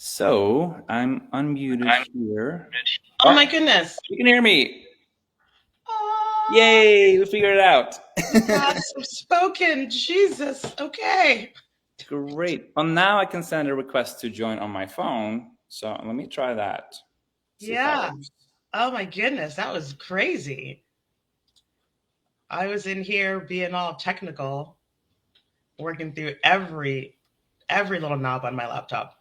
So I'm unmuted here. Oh my goodness. You can hear me. Oh, Yay, we figured it out. the gods have spoken. Jesus. Okay. Great. Well, now I can send a request to join on my phone. So let me try that. See if that Yeah. works. Oh my goodness. That was crazy. I was in here being all technical, working through every little knob on my laptop.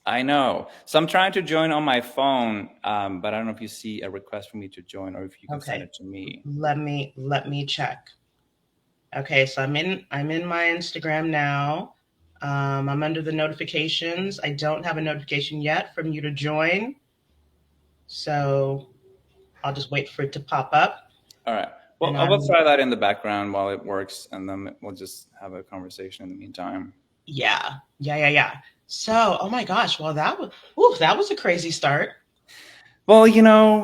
I know. So I'm trying to join on my phone, but I don't know if you see a request for me to join or if you can send Okay. it to me. Let me check. Okay, so I'm in my Instagram now. I'm under the notifications. I don't have a notification yet from you to join. So I'll just wait for it to pop up. All right. Well, And I will I'm try that in the background while it works, and then we'll just have a conversation in the meantime. Yeah. So, oh my gosh, well that was a crazy start. Well,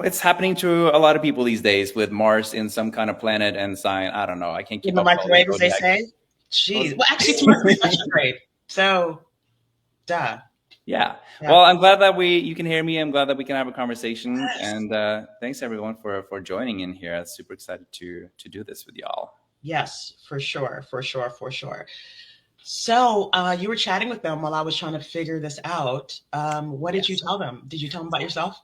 it's happening to a lot of people these days with Mars in some kind of planet and sign. I don't know. I can't In keep the up with all these microwave, as they zodiacs. say. Well, Jeez. Well, actually, it's Mercury Retrograde. So, duh. yeah. Yeah. Well, I'm glad that you can hear me. I'm glad that we can have a conversation. Yes. And thanks everyone for joining in here. I'm super excited to do this with y'all. Yes, for sure. So, you were chatting with them while I was trying to figure this out. What did you Yes. tell them? Did you tell them about yourself?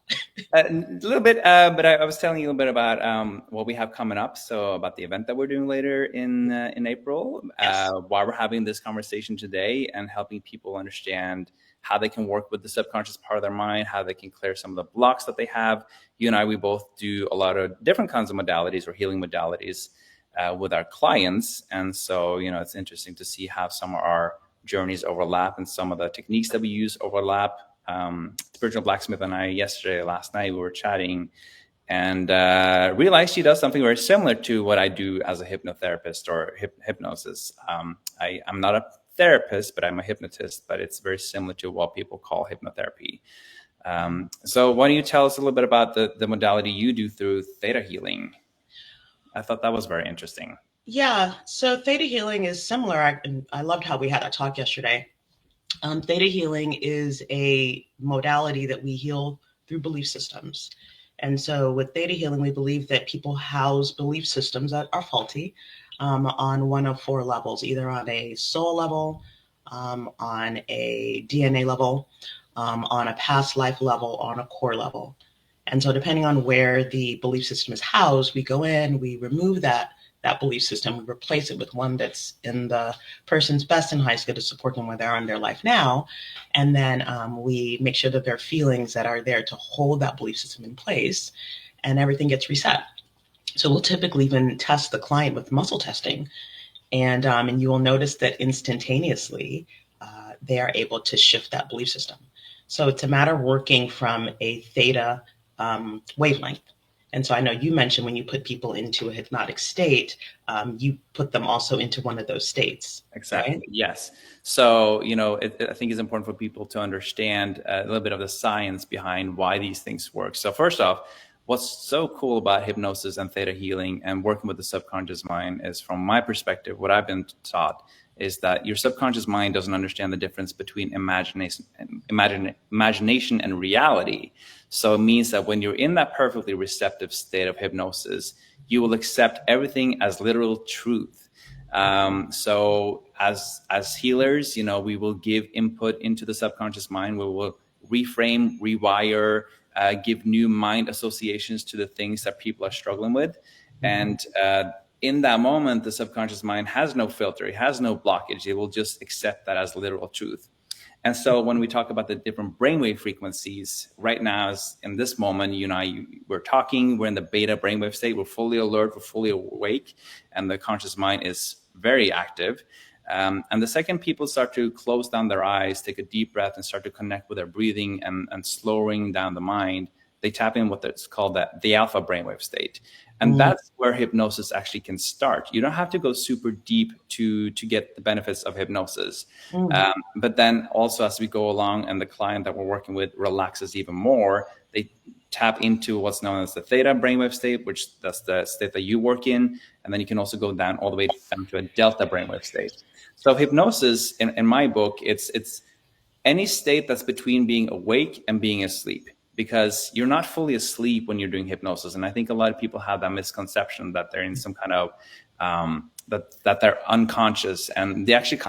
A little bit, but I was telling you a little bit about what we have coming up. So about the event that we're doing later in April, Yes. why we're having this conversation today, and helping people understand how they can work with the subconscious part of their mind, how they can clear some of the blocks that they have. You and I, we both do a lot of different kinds of modalities or healing modalities with our clients, and so it's interesting to see how some of our journeys overlap and some of the techniques that we use overlap. Spiritual Blacksmith and I last night, we were chatting and realized she does something very similar to what I do as a hypnotherapist or hypnosis. I'm not a therapist, but I'm a hypnotist, but it's very similar to what people call hypnotherapy. So why don't you tell us a little bit about the modality you do through theta healing? I thought that was very interesting. Yeah. So, theta healing is similar. I loved how we had that talk yesterday. Theta healing is a modality that we heal through belief systems. And so, with theta healing, we believe that people house belief systems that are faulty on one of four levels, either on a soul level, on a DNA level, on a past life level, on a core level. And so, depending on where the belief system is housed, we go in, we remove that belief system, we replace it with one that's in the person's best and highest good to support them where they're in their life now. And then we make sure that there are feelings that are there to hold that belief system in place, and everything gets reset. So we'll typically even test the client with muscle testing, and you will notice that instantaneously they are able to shift that belief system. So it's a matter of working from a theta wavelength. And so I know you mentioned when you put people into a hypnotic state, you put them also into one of those states, right? Exactly. Yes. So, I think it's important for people to understand a little bit of the science behind why these things work. So first off, what's so cool about hypnosis and theta healing and working with the subconscious mind is, from my perspective, what I've been taught is that your subconscious mind doesn't understand the difference between imagination and reality. So it means that when you're in that perfectly receptive state of hypnosis, you will accept everything as literal truth. So as healers, we will give input into the subconscious mind. We will reframe, rewire, give new mind associations to the things that people are struggling with. And in that moment, the subconscious mind has no filter. It has no blockage. It will just accept that as literal truth. And so when we talk about the different brainwave frequencies, right now, in this moment, we're talking, we're in the beta brainwave state, we're fully alert, we're fully awake, and the conscious mind is very active. And the second people start to close down their eyes, take a deep breath, and start to connect with their breathing and slowing down the mind, they tap in what it's called the alpha brainwave state. And that's where hypnosis actually can start. You don't have to go super deep to get the benefits of hypnosis. But then also, as we go along and the client that we're working with relaxes even more, they tap into what's known as the theta brainwave state, which that's the state that you work in. And then you can also go down all the way down to a delta brainwave state. So hypnosis, in my book, it's any state that's between being awake and being asleep, because you're not fully asleep when you're doing hypnosis. And I think a lot of people have that misconception that they're in some kind of that they're unconscious, and they actually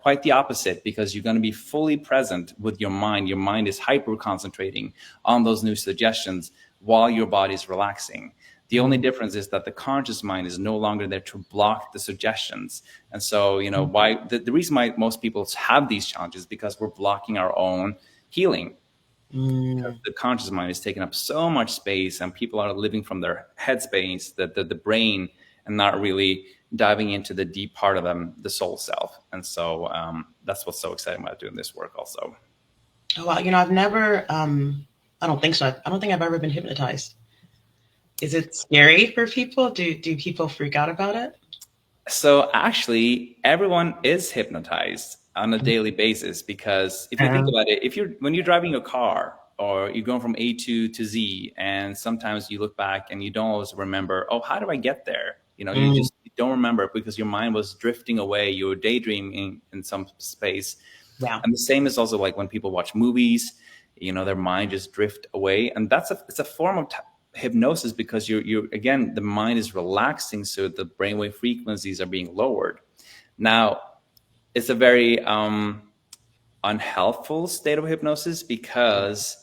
quite the opposite, because you're going to be fully present with your mind. Your mind is hyper concentrating on those new suggestions while your body is relaxing. The only difference is that the conscious mind is no longer there to block the suggestions. And so, why the reason why most people have these challenges is because we're blocking our own healing. The conscious mind is taking up so much space, and people are living from their headspace, the brain, and not really diving into the deep part of them, the soul self. And so that's what's so exciting about doing this work also. Oh, wow. I've never, I don't think so. I don't think I've ever been hypnotized. Is it scary for people? Do people freak out about it? So actually, everyone is hypnotized on a daily basis, because if you think about it, when you're driving a car, or you're going from A to Z, and sometimes you look back and you don't always remember, oh, how do I get there? You don't remember because your mind was drifting away. You were daydreaming in some space. Yeah. And the same is also like when people watch movies, their mind just drift away. And it's a form of hypnosis, because you're again, the mind is relaxing, so the brainwave frequencies are being lowered. Now, it's a very unhelpful state of hypnosis, because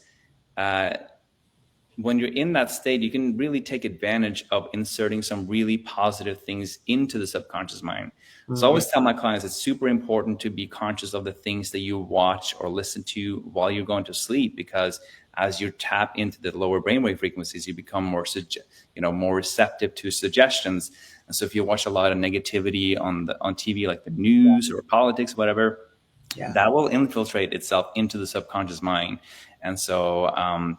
when you're in that state, you can really take advantage of inserting some really positive things into the subconscious mind. So I always tell my clients it's super important to be conscious of the things that you watch or listen to while you're going to sleep, because as you tap into the lower brainwave frequencies, you become more receptive to suggestions. And so if you watch a lot of negativity on TV, like the news or politics, whatever, that will infiltrate itself into the subconscious mind. And so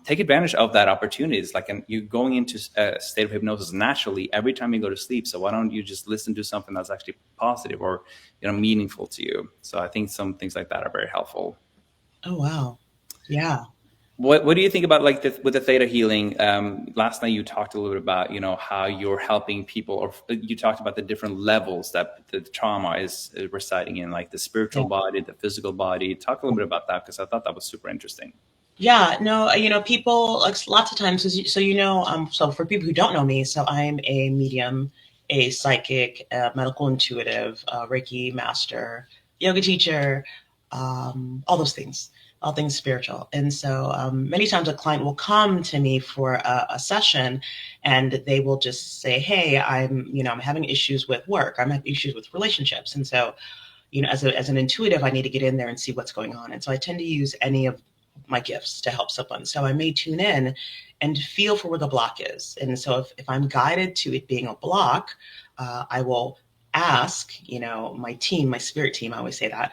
take advantage of that opportunity. It's like you're going into a state of hypnosis naturally every time you go to sleep. So why don't you just listen to something that's actually positive or meaningful to you? So I think some things like that are very helpful. Oh, wow. Yeah. What do you think about with the theta healing? Last night you talked a little bit about how you're helping people, or you talked about the different levels that the trauma is residing in, like the spiritual body, the physical body. Talk a little bit about that, because I thought that was super interesting. Yeah, no, people, like, lots of times, so for people who don't know me, so I'm a medium, a psychic, a medical intuitive, a Reiki master, yoga teacher, all those things, all things spiritual. And so many times a client will come to me for a session, and they will just say, hey, I'm having issues with work. I'm having issues with relationships. And so, as an intuitive, I need to get in there and see what's going on. And so I tend to use any of my gifts to help someone. So I may tune in and feel for where the block is. And so if I'm guided to it being a block, I will ask, my team, my spirit team, I always say that,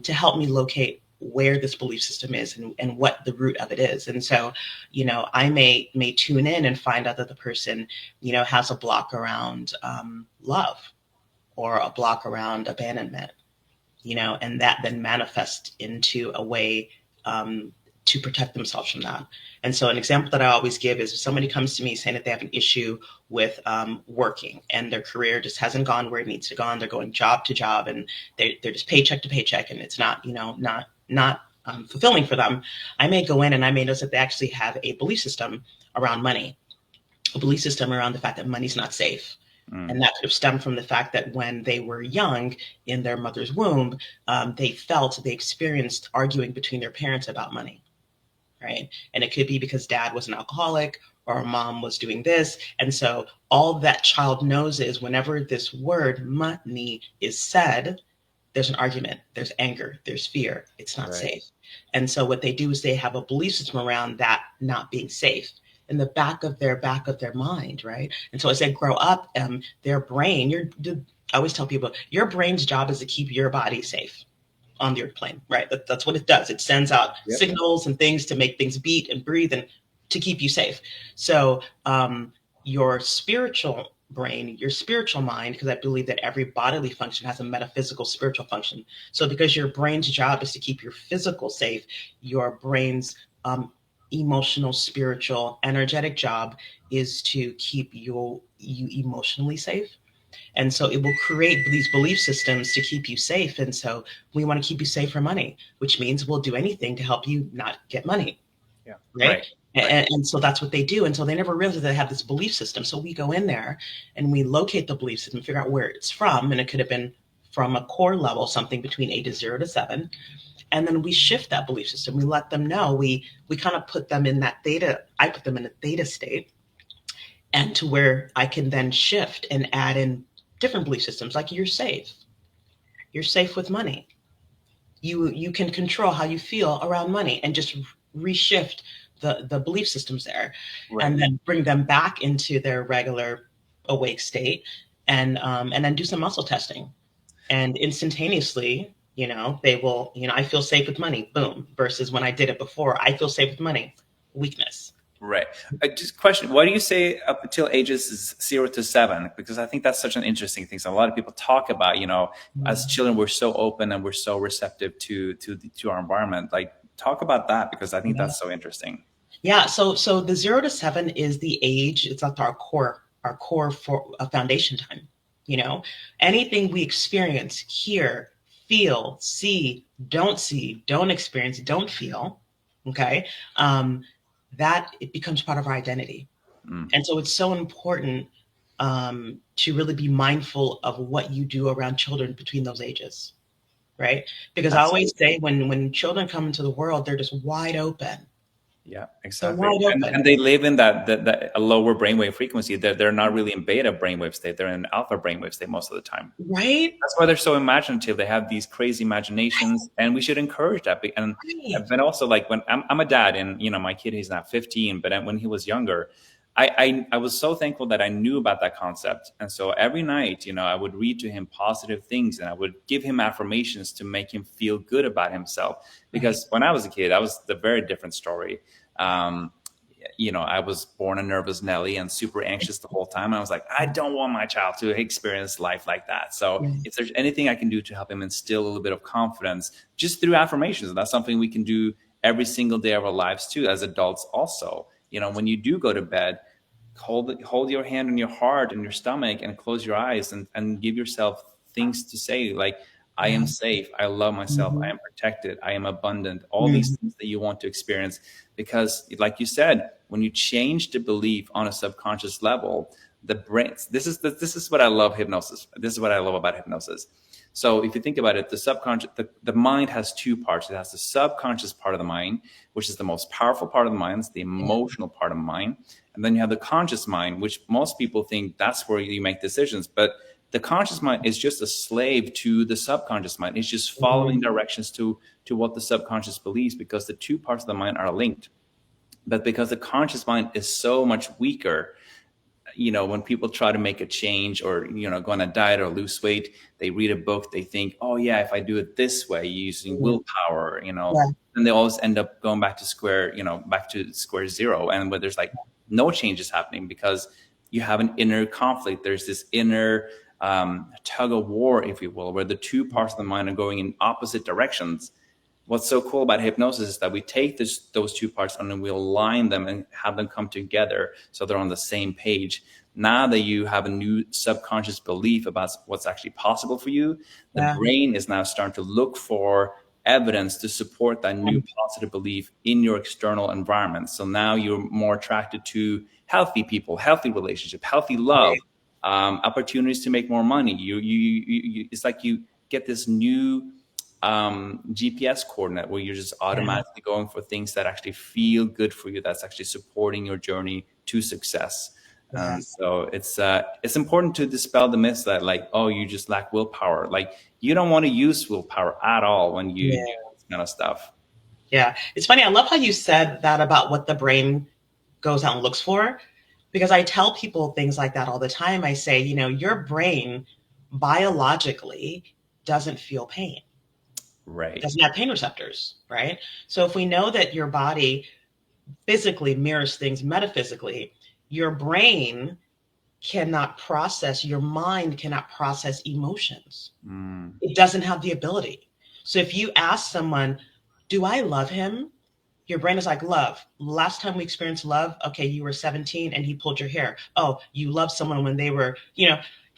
to help me locate where this belief system is and what the root of it is. And so, I may tune in and find out that the person, has a block around love, or a block around abandonment, and that then manifests into a way to protect themselves from that. And so an example that I always give is if somebody comes to me saying that they have an issue with working, and their career just hasn't gone where it needs to go. They're going job to job, and they're just paycheck to paycheck, and it's not, not fulfilling for them. I may go in and I may notice that they actually have a belief system around money, a belief system around the fact that money's not safe. And that could have stemmed from the fact that when they were young in their mother's womb, they experienced arguing between their parents about money, right? And it could be because dad was an alcoholic, or mom was doing this. And so all that child knows is whenever this word money is said, there's an argument, there's anger, there's fear, it's not safe. And so what they do is they have a belief system around that not being safe in the back of their mind, right? And so as they grow up, their brain, I always tell people, your brain's job is to keep your body safe on the earth plane, right? That's what it does. It sends out signals and things to make things beat and breathe and to keep you safe. So your spiritual brain, your spiritual mind, because I believe that every bodily function has a metaphysical spiritual function. So because your brain's job is to keep your physical safe, your brain's emotional, spiritual, energetic job is to keep you emotionally safe. And so it will create these belief systems to keep you safe. And so we want to keep you safe for money, which means we'll do anything to help you not get money. Yeah. Right. And so that's what they do. And so they never realize they have this belief system. So we go in there and we locate the belief system, figure out where it's from. And it could have been from a core level, something between ages 0 to 7. And then we shift that belief system. We let them know, we kind of put them in that theta. I put them in a theta state, and to where I can then shift and add in different belief systems, like you're safe. You're safe with money. You can control how you feel around money, and just reshift the belief systems there, right. And then bring them back into their regular awake state, and then do some muscle testing, and instantaneously, they will, I feel safe with money, boom, versus when I did it before, I feel safe with money, weakness. Right. Just question, why do you say up until ages 0 to 7? Because I think that's such an interesting thing. So a lot of people talk about, as children, we're so open and we're so receptive to our environment. Like, talk about that, because I think that's so interesting. Yeah. So the 0 to 7 is the age. It's like our core for foundation time. Anything we experience, hear, feel, see, don't experience, don't feel. Okay. That it becomes part of our identity. And so it's so important to really be mindful of what you do around children between those ages, right? Because I always say when children come into the world, they're just wide open. Yeah, exactly. And they live in that a lower brainwave frequency. They're not really in beta brainwave state. They're in alpha brainwave state most of the time. Right. That's why they're so imaginative. They have these crazy imaginations, and we should encourage that. And but also, like, when I'm a dad, and my kid, he's not 15, but when he was younger, I was so thankful that I knew about that concept. And so every night, I would read to him positive things, and I would give him affirmations to make him feel good about himself. Because when I was a kid, I was the very different story. I was born a nervous Nelly and super anxious the whole time. I was like, I don't want my child to experience life like that. So if there's anything I can do to help him instill a little bit of confidence, just through affirmations, and that's something we can do every single day of our lives too, as adults also. When you do go to bed, hold your hand on your heart and your stomach and close your eyes and give yourself things to say, like, I am safe, I love myself, I am protected, I am abundant, all these things that you want to experience. Because like you said, when you change the belief on a subconscious level, the brain, this is what I love hypnosis. This is what I love about hypnosis. So if you think about it, the subconscious, the mind has two parts. It has the subconscious part of the mind, which is the most powerful part of the mind. It's the emotional part of the mind. And then you have the conscious mind, which most people think that's where you make decisions. But the conscious mind is just a slave to the subconscious mind. It's just following directions to what the subconscious believes, because the two parts of the mind are linked. But because the conscious mind is so much weaker, when people try to make a change or, go on a diet or lose weight, they read a book, they think, oh yeah, if I do it this way using willpower, and they always end up going back to square zero, and where there's like no changes happening, because you have an inner conflict. There's this inner tug of war, if you will, where the two parts of the mind are going in opposite directions. What's so cool about hypnosis is that we take those two parts and then we align them and have them come together so they're on the same page. Now that you have a new subconscious belief about what's actually possible for you, the brain is now starting to look for evidence to support that new positive belief in your external environment. So now you're more attracted to healthy people, healthy relationship, healthy love, opportunities to make more money. You it's like you get this new GPS coordinate where you're just automatically going for things that actually feel good for you, that's actually supporting your journey to success. So it's important to dispel the myths that, like, oh, you just lack willpower. Like, you don't want to use willpower at all when you do this kind of stuff. Yeah, it's funny. I love how you said that about what the brain goes out and looks for, because I tell people things like that all the time. I say, your brain biologically doesn't feel pain. Right. It doesn't have pain receptors, right? So if we know that your body physically mirrors things metaphysically, your brain cannot process, your mind cannot process emotions. It doesn't have the ability. So if you ask someone, do I love him? Your brain is like, love. Last time we experienced love, okay, you were 17 and he pulled your hair. Oh, you loved someone when they were,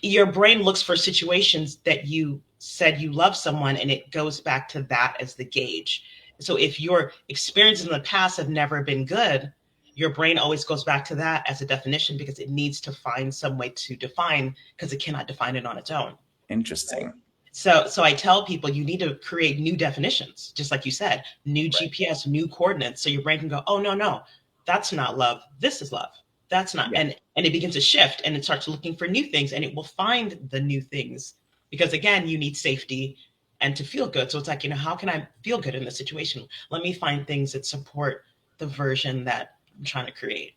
your brain looks for situations that you said you love someone, and it goes back to that as the gauge. So if your experiences in the past have never been good, your brain always goes back to that as a definition, because it needs to find some way to define, because it cannot define it on its own. Interesting. So I tell people, you need to create new definitions, just like you said, new Right. GPS, new coordinates, so your brain can go, oh, no, that's not love. This is love. That's not. Yeah. And it begins to shift, and it starts looking for new things, and it will find the new things, because again, you need safety and to feel good. So it's like, how can I feel good in this situation? Let me find things that support the version that I'm trying to create.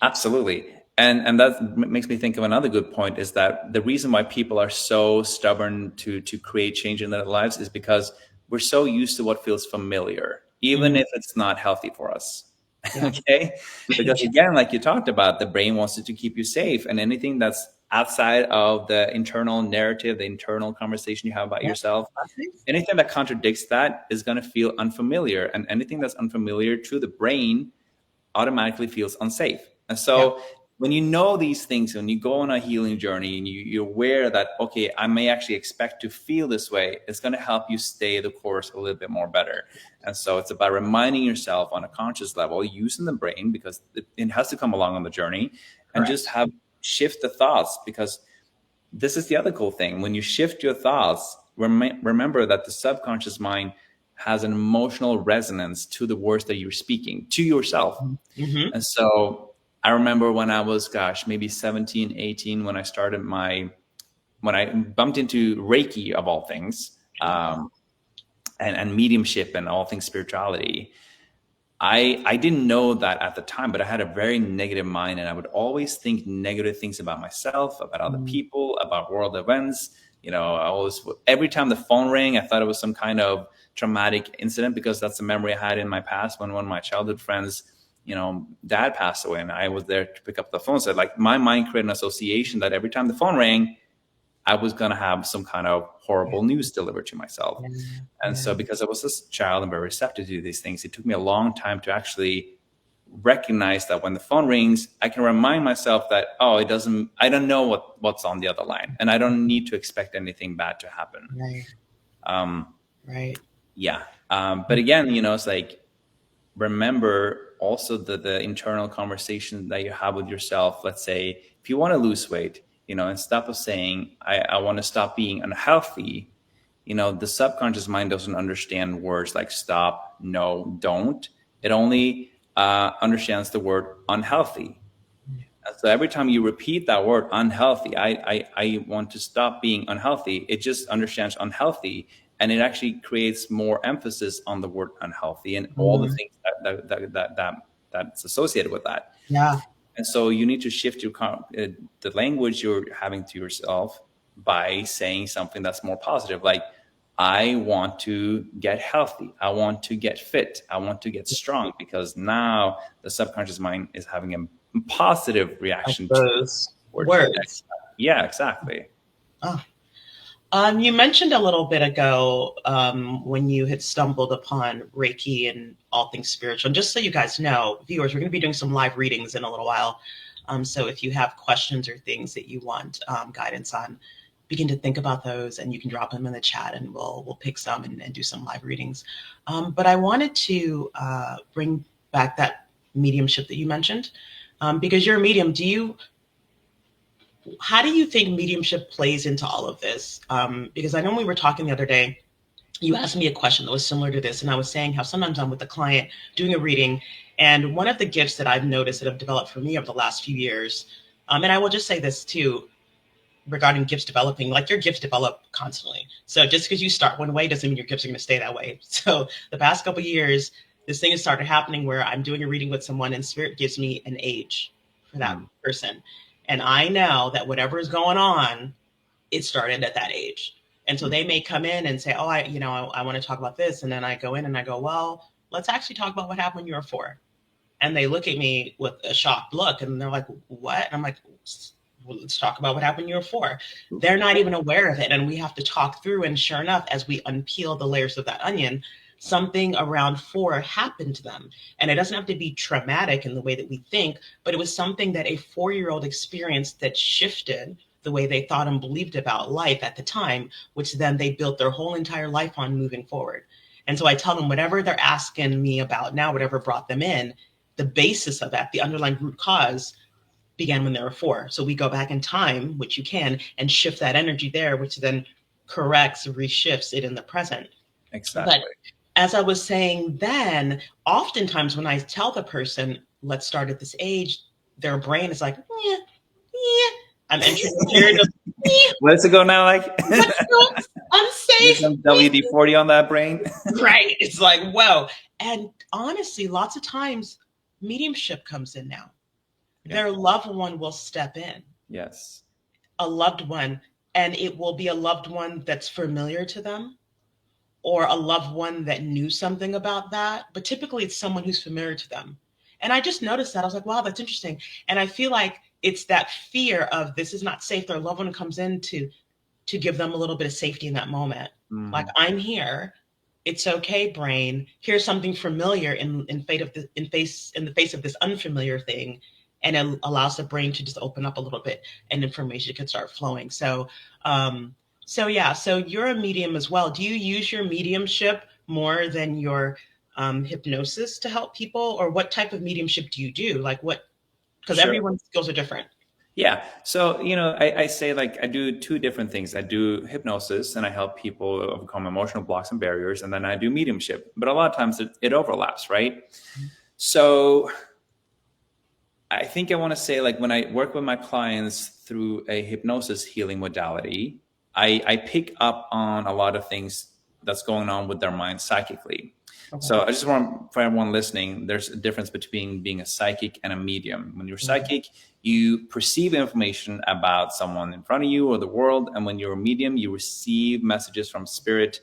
Absolutely. And that makes me think of another good point, is that the reason why people are so stubborn to create change in their lives is because we're so used to what feels familiar, even if it's not healthy for us. Yeah. Okay? Because again, like you talked about, the brain wants to keep you safe, and anything that's outside of the internal narrative, the internal conversation you have about yourself, anything that contradicts that is going to feel unfamiliar, and anything that's unfamiliar to the brain automatically feels unsafe. And so when you know these things, when you go on a healing journey and you're aware that, okay, I may actually expect to feel this way, it's going to help you stay the course a little bit more better. And so it's about reminding yourself on a conscious level, using the brain, because it has to come along on the journey, and just shift the thoughts, because this is the other cool thing. When you shift your thoughts, remember that the subconscious mind has an emotional resonance to the words that you're speaking to yourself. Mm-hmm. And so I remember when I was, maybe 17, 18, when I bumped into Reiki, of all things, and mediumship and all things spirituality. I didn't know that at the time, but I had a very negative mind, and I would always think negative things about myself, about other people, about world events. Every time the phone rang, I thought it was some kind of traumatic incident, because that's the memory I had in my past when one of my childhood friends, dad passed away, and I was there to pick up the phone. So like my mind created an association that every time the phone rang, I was going to have some kind of horrible news delivered to myself. And so because I was this child and very receptive to these things, it took me a long time to actually recognize that when the phone rings, I can remind myself that, I don't know what's on the other line, and I don't need to expect anything bad to happen. Right. Yeah. But again, it's like, remember also the internal conversation that you have with yourself. Let's say if you want to lose weight, instead of saying, I want to stop being unhealthy, the subconscious mind doesn't understand words like stop, no, don't. It only understands the word unhealthy. So every time you repeat that word unhealthy, I want to stop being unhealthy, it just understands unhealthy, and it actually creates more emphasis on the word unhealthy and all the things that's associated with that. Yeah. And so you need to shift the language you're having to yourself by saying something that's more positive, like, I want to get healthy, I want to get fit, I want to get strong, because now the subconscious mind is having a positive reaction to those words. Yeah, exactly. You mentioned a little bit ago when you had stumbled upon Reiki and all things spiritual. And just so you guys know, viewers, we're going to be doing some live readings in a little while. So if you have questions or things that you want guidance on, begin to think about those, and you can drop them in the chat, and we'll pick some and do some live readings. But I wanted to bring back that mediumship that you mentioned, because you're a medium. How do you think mediumship plays into all of this? Because I know when we were talking the other day, you asked me a question that was similar to this, and I was saying how sometimes I'm with a client doing a reading, and one of the gifts that I've noticed that have developed for me over the last few years, and I will just say this too, regarding gifts developing, like your gifts develop constantly. So just because you start one way doesn't mean your gifts are going to stay that way. So the past couple of years, this thing has started happening where I'm doing a reading with someone, and spirit gives me an age for that person. And I know that whatever is going on, it started at that age. And so they may come in and say, I want to talk about this. And then I go in and I go, well, let's actually talk about what happened when you were 4. And they look at me with a shocked look, and they're like, what? And I'm like, well, let's talk about what happened when you were 4. They're not even aware of it. And we have to talk through. And sure enough, as we unpeel the layers of that onion, something around 4 happened to them. And it doesn't have to be traumatic in the way that we think, but it was something that a 4-year-old experienced that shifted the way they thought and believed about life at the time, which then they built their whole entire life on moving forward. And so I tell them whatever they're asking me about now, whatever brought them in, the basis of that, the underlying root cause began when they were 4. So we go back in time, which you can, and shift that energy there, which then corrects, reshifts it in the present. Exactly. But as I was saying then, oftentimes when I tell the person, let's start at this age, their brain is like, yeah, yeah. I'm entering a period of, yeah. Where does it go now? Like, unsafe. Some WD-40 on that brain. Right. It's like, whoa. And honestly, lots of times mediumship comes in now. Yeah. Their loved one will step in. Yes. A loved one. And it will be a loved one that's familiar to them, or a loved one that knew something about that. But typically it's someone who's familiar to them. And I just noticed that. I was like, wow, that's interesting. And I feel like it's that fear of this is not safe. Their loved one comes in to give them a little bit of safety in that moment. Mm. Like, I'm here. It's okay, brain. Here's something familiar in the face of this unfamiliar thing. And it allows the brain to just open up a little bit and information can start flowing. So you're a medium as well. Do you use your mediumship more than your hypnosis to help people, or what type of mediumship do you do? Like what, because sure. Everyone's skills are different. Yeah. So, I say, like, I do 2 different things. I do hypnosis and I help people overcome emotional blocks and barriers. And then I do mediumship, but a lot of times it overlaps, right? Mm-hmm. So I think I want to say, like, when I work with my clients through a hypnosis healing modality, I pick up on a lot of things that's going on with their mind psychically. Okay. So I just want, for everyone listening, there's a difference between being a psychic and a medium. When you're psychic, you perceive information about someone in front of you or the world. And when you're a medium, you receive messages from spirit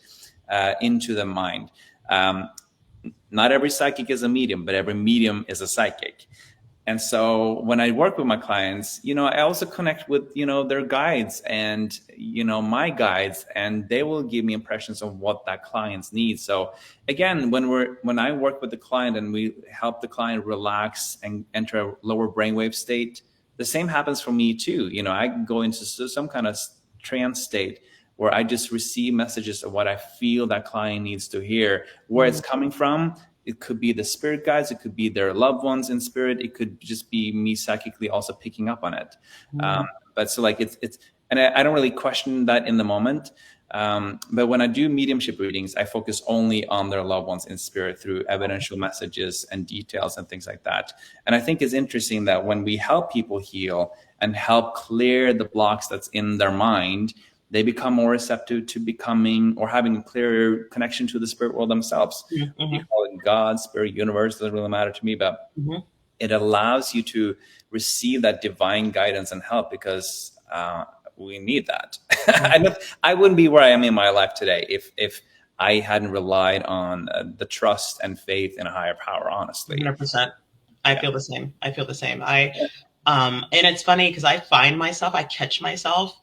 into the mind. Not every psychic is a medium, but every medium is a psychic. And so when I work with my clients, I also connect with, their guides and, my guides, and they will give me impressions of what that client needs. So again, when I work with the client and we help the client relax and enter a lower brainwave state, the same happens for me too. I go into some kind of trance state where I just receive messages of what I feel that client needs to hear, where it's coming from. It could be the spirit guides. It could be their loved ones in spirit. It could just be me psychically also picking up on it. But so, like, it's, and I don't really question that in the moment. But when I do mediumship readings, I focus only on their loved ones in spirit through evidential messages and details and things like that. And I think it's interesting that when we help people heal and help clear the blocks that's in their mind, they become more receptive to becoming or having a clearer connection to the spirit world themselves. Mm-hmm. You call it God, spirit, universe, doesn't really matter to me, but it allows you to receive that divine guidance and help, because we need that. I wouldn't be where I am in my life today if I hadn't relied on the trust and faith in a higher power, honestly. 100%. I feel the same. And it's funny because I catch myself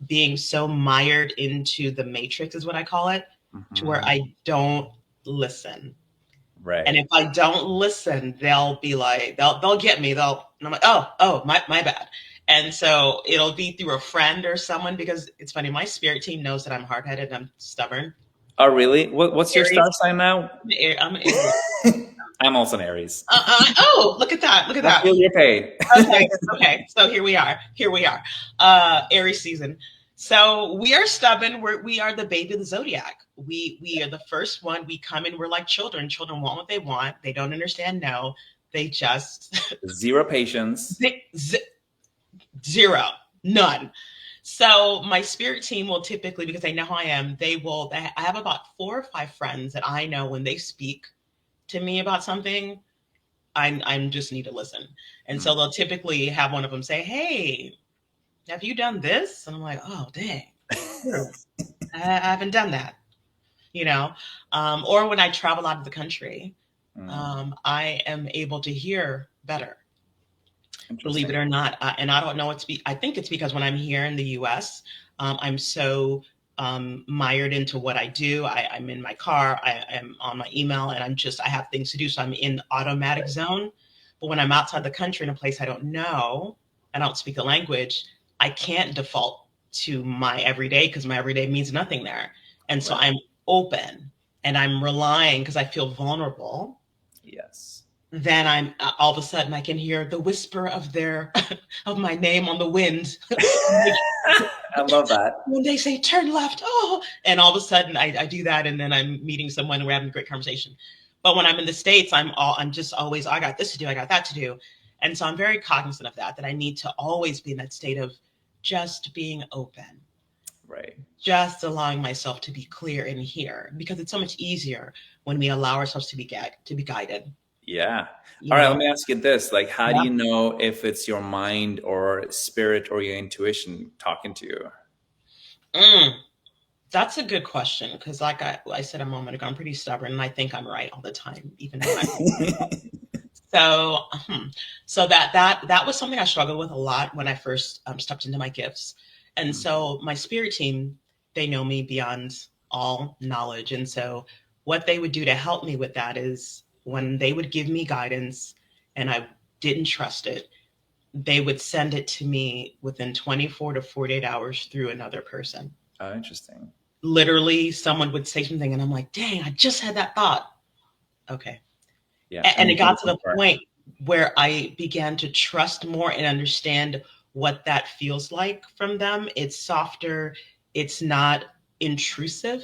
being so mired into the matrix, is what I call it, to where I don't listen. Right. And if I don't listen, they'll be like, they'll get me. And I'm like, oh, my bad. And so it'll be through a friend or someone, because it's funny. My spirit team knows that I'm hard-headed and I'm stubborn. Oh, really? What's Aries. Your star sign now? I'm Aries. I'm also an Aries. Look at that. I feel you're paid. Okay. So here we are. Aries season. So we are stubborn. We are the baby of the zodiac. We are the first one. We come in. We're like children. Children want what they want. They don't understand. No, they just zero patience. Zero. None. So my spirit team will typically, because they know who I am, I have about 4 or 5 friends that I know when they speak to me about something, I'm just need to listen. And so they'll typically have one of them say, hey, have you done this? And I'm like, oh, dang, I haven't done that, or when I travel out of the country, I am able to hear better, believe it or not. And I don't know, I think it's because when I'm here in the US, I'm so mired into what I do. I'm in my car, I am on my email, and I have things to do. So I'm in automatic zone. But when I'm outside the country in a place I don't know, I don't speak the language, I can't default to my everyday because my everyday means nothing there. And so Right. I'm open and I'm relying because I feel vulnerable. Yes. Then I'm all of a sudden I can hear the whisper of their of my name on the wind. I love that. When they say turn left, oh, and all of a sudden I do that, and then I'm meeting someone and we're having a great conversation. But when I'm in the States, I'm just always, I got this to do, I got that to do. And so I'm very cognizant of that I need to always be in that state of just being open, Right. just allowing myself to be clear and hear, because it's so much easier when we allow ourselves to be guided. Yeah. You All right. know, Let me ask you this. Like, how do yeah. you know if it's your mind or spirit or your intuition talking to you? Mm, that's a good question because, like I said a moment ago, I'm pretty stubborn and I think I'm right all the time, even when I'm so. So that was something I struggled with a lot when I first stepped into my gifts, and so my spirit team, they know me beyond all knowledge, and so what they would do to help me with that is when they would give me guidance and I didn't trust it, they would send it to me within 24 to 48 hours through another person. Oh, interesting. Literally, someone would say something, and I'm like, dang, I just had that thought. Okay. Yeah. And And it you got to can the confirm. point where I began to trust more and understand what that feels like from them. It's softer, it's not intrusive,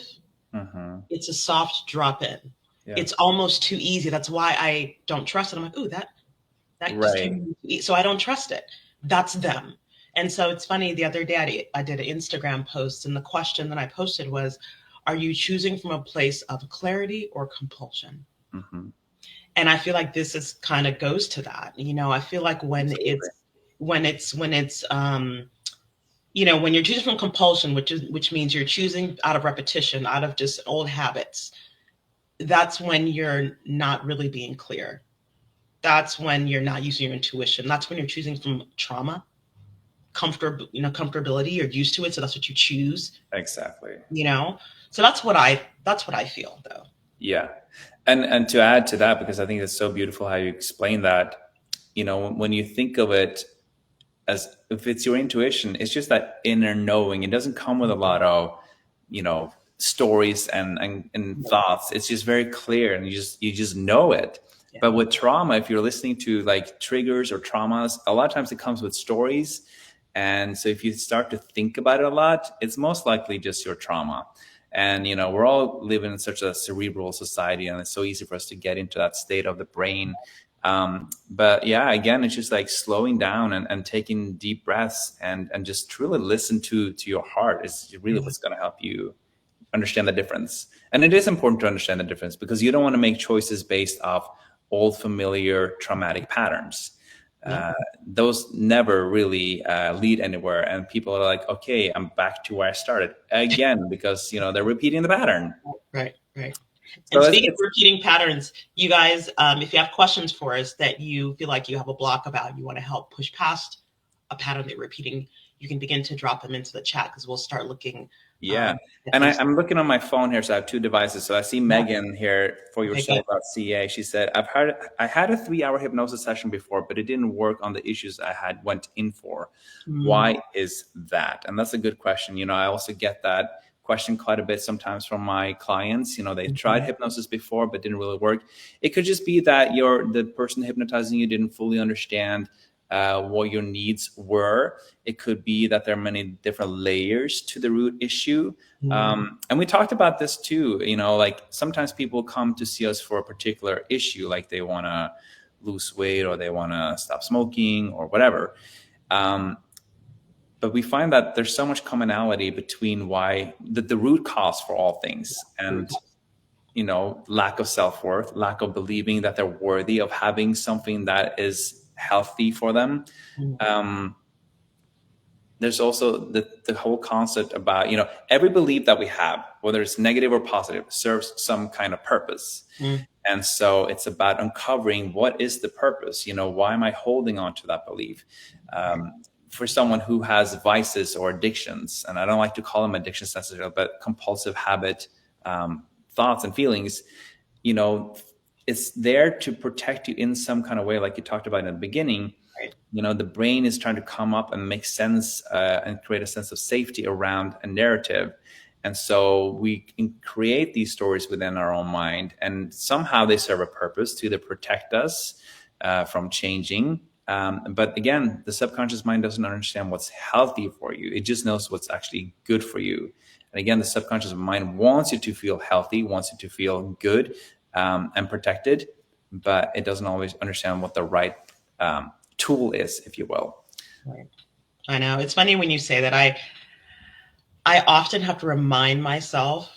Mm-hmm. it's a soft drop in. Yeah. It's almost too easy. That's why I don't trust it. I'm like, ooh, that just Right. came in. So I don't trust it. That's them. And so it's funny, the other day I did an Instagram post, and the question that I posted was, are you choosing from a place of clarity or compulsion? Mm-hmm. And I feel like this is kind of goes to that. I feel like Absolutely. when it's when you're choosing from compulsion, which means you're choosing out of repetition, out of just old habits, that's when you're not really being clear. That's when you're not using your intuition. That's when you're choosing from trauma, comfortability. You're used to it, so that's what you choose. Exactly. You know, so that's what I feel though. Yeah. And to add to that, because I think it's so beautiful how you explain that, when you think of it as if it's your intuition, it's just that inner knowing. It doesn't come with a lot of, stories and thoughts. It's just very clear, and you just know it. Yeah. But with trauma, if you're listening to like triggers or traumas, a lot of times it comes with stories. And so if you start to think about it a lot, it's most likely just your trauma. And we're all living in such a cerebral society, and it's so easy for us to get into that state of the brain. But yeah, again, it's just like slowing down and taking deep breaths and just truly listen to your heart is really what's going to help you understand the difference. And it is important to understand the difference, because you don't want to make choices based off old familiar traumatic patterns. Yeah. Those never really lead anywhere, and people are like, okay, I'm back to where I started again, because they're repeating the pattern. Right. Right. So And speaking of repeating patterns, you guys, if you have questions for us that you feel like you have a block about, you want to help push past a pattern that you're repeating, you can begin to drop them into the chat because we'll start looking. Yeah. At And these. I'm looking on my phone here. So I have two devices. So I see Yeah. Megan here for Okay, good. yourself.ca. She said, I had a 3-hour hypnosis session before, but it didn't work on the issues I had went in for. Mm, Why is that? And that's a good question. I also get that question quite a bit sometimes from my clients. They tried hypnosis before, but didn't really work. It could just be that the person hypnotizing you didn't fully understand what your needs were. It could be that there are many different layers to the root issue. And we talked about this too, like sometimes people come to see us for a particular issue, like they want to lose weight or they want to stop smoking or whatever. But we find that there's so much commonality between why the root cause for all things. And lack of self-worth, lack of believing that they're worthy of having something that is healthy for them. There's also the whole concept about, every belief that we have, whether it's negative or positive, serves some kind of purpose. And so it's about uncovering what is the purpose. Why am I holding on to that belief? For someone who has vices or addictions, and I don't like to call them addictions necessarily, but compulsive habit, thoughts and feelings, it's there to protect you in some kind of way, like you talked about in the beginning. Right. The brain is trying to come up and make sense and create a sense of safety around a narrative. And so we can create these stories within our own mind, and somehow they serve a purpose to either protect us from changing. But again, the subconscious mind doesn't understand what's healthy for you. It just knows what's actually good for you. And again, the subconscious mind wants you to feel healthy, wants you to feel good and protected, but it doesn't always understand what the right tool is, if you will. Right. I know. It's funny when you say that. I often have to remind myself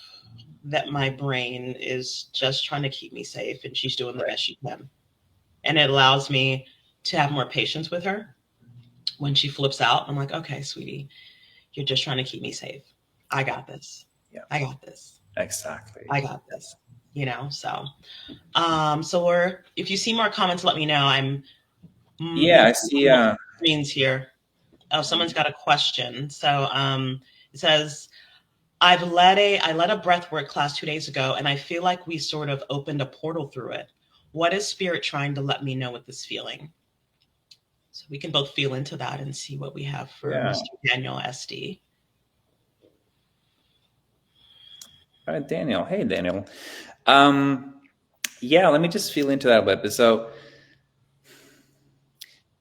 that my brain is just trying to keep me safe, and she's doing the best she can. And it allows me to have more patience with her when she flips out. I'm like, okay, sweetie, you're just trying to keep me safe. I got this. Yeah. I got this. Exactly. I got this. So if you see more comments, let me know. I see screens here. Oh, someone's got a question. So it says, I led a breathwork class 2 days ago, and I feel like we sort of opened a portal through it. What is spirit trying to let me know with this feeling? So we can both feel into that and see what we have for Mr. Daniel SD. All right, Daniel. Hey, Daniel. Let me just feel into that a bit. So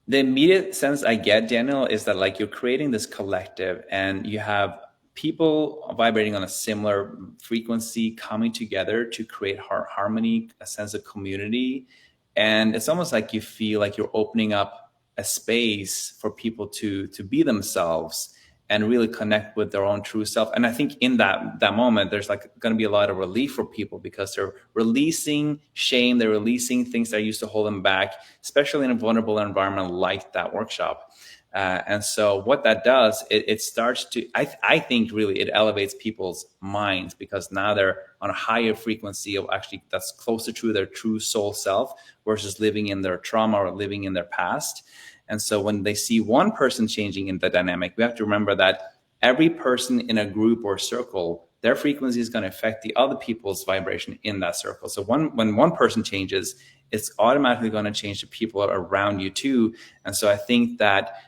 the immediate sense I get, Daniel, is that like you're creating this collective and you have people vibrating on a similar frequency coming together to create harmony, a sense of community. And it's almost like you feel like you're opening up a space for people to be themselves and really connect with their own true self. And I think in that moment, there's like going to be a lot of relief for people because they're releasing shame, they're releasing things that used to hold them back, especially in a vulnerable environment like that workshop. And so what that does, it starts to, I think really it elevates people's minds because now they're on a higher frequency of actually that's closer to their true soul self versus living in their trauma or living in their past. And so when they see one person changing in the dynamic, we have to remember that every person in a group or circle, their frequency is going to affect the other people's vibration in that circle. So when one person changes, it's automatically going to change the people around you too. And so I think that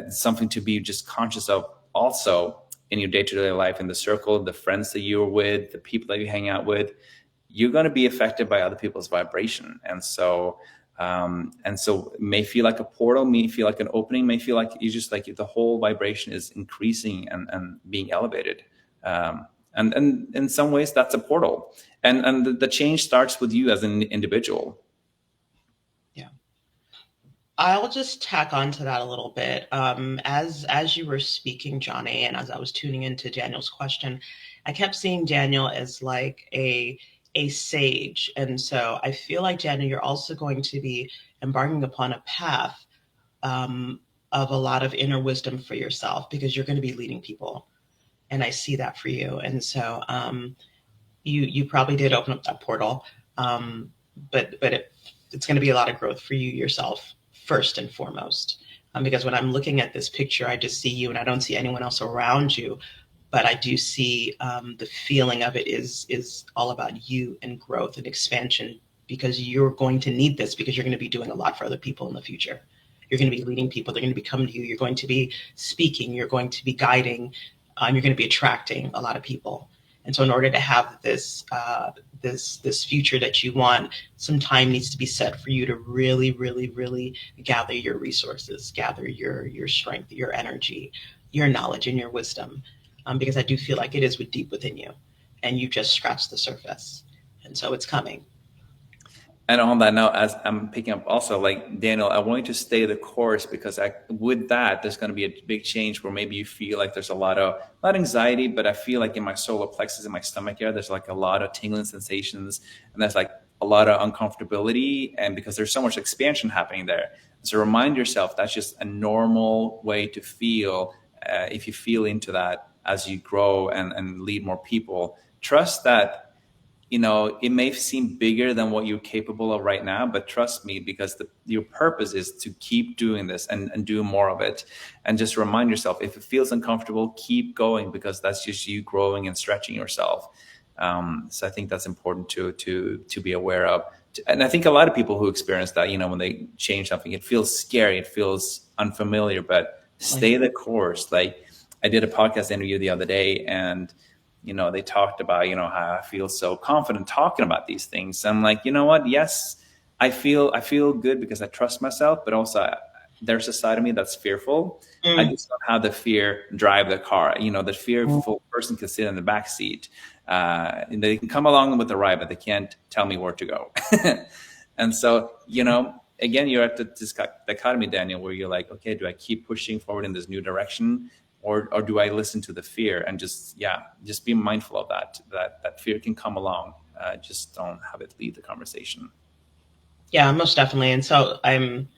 something to be just conscious of also in your day-to-day life, in the circle, the friends that you're with, the people that you hang out with, you're going to be affected by other people's vibration. And so it may feel like a portal, may feel like an opening, may feel like you just like the whole vibration is increasing and being elevated. And in some ways that's a portal. And the change starts with you as an individual. Yeah. I'll just tack on to that a little bit. As you were speaking, Jonny, and as I was tuning into Daniel's question, I kept seeing Daniel as like a sage. And so I feel like, Daniel, you're also going to be embarking upon a path of a lot of inner wisdom for yourself because you're going to be leading people. And I see that for you. And so you probably did open up that portal, but it's going to be a lot of growth for you yourself, first and foremost. Because when I'm looking at this picture, I just see you and I don't see anyone else around you. But I do see the feeling of it is all about you and growth and expansion because you're going to need this because you're going to be doing a lot for other people in the future. You're going to be leading people. They're going to be coming to you. You're going to be speaking. You're going to be guiding. You're going to be attracting a lot of people. And so in order to have this future that you want, some time needs to be set for you to really, really, really gather your resources, gather your strength, your energy, your knowledge, and your wisdom. Because I do feel like it is deep within you and you just scratched the surface. And so it's coming. And on that note, as I'm picking up also, like, Daniel, I want you to stay the course because with that, there's going to be a big change where maybe you feel like there's a lot of, not anxiety, but I feel like in my solar plexus, in my stomach area, there's like a lot of tingling sensations and there's like a lot of uncomfortability. And because there's so much expansion happening there. So remind yourself that's just a normal way to feel if you feel into that as you grow and lead more people. Trust that, it may seem bigger than what you're capable of right now, but trust me, because your purpose is to keep doing this and do more of it. And just remind yourself, if it feels uncomfortable, keep going because that's just you growing and stretching yourself. So I think that's important to be aware of, and I think a lot of people who experience that, when they change something, it feels scary, it feels unfamiliar, but stay the course. Like, I did a podcast interview the other day, and they talked about how I feel so confident talking about these things. I'm like, you know what? Yes, I feel good because I trust myself, but also there's a side of me that's fearful. I just don't have the fear drive the car. The fearful person can sit in the back seat. And they can come along with the ride, but they can't tell me where to go. And so, again, you're at this dichotomy, Daniel, where you're like, okay, do I keep pushing forward in this new direction, or do I listen to the fear and just be mindful of that fear can come along. Just don't have it lead the conversation. Yeah, most definitely. And so I'm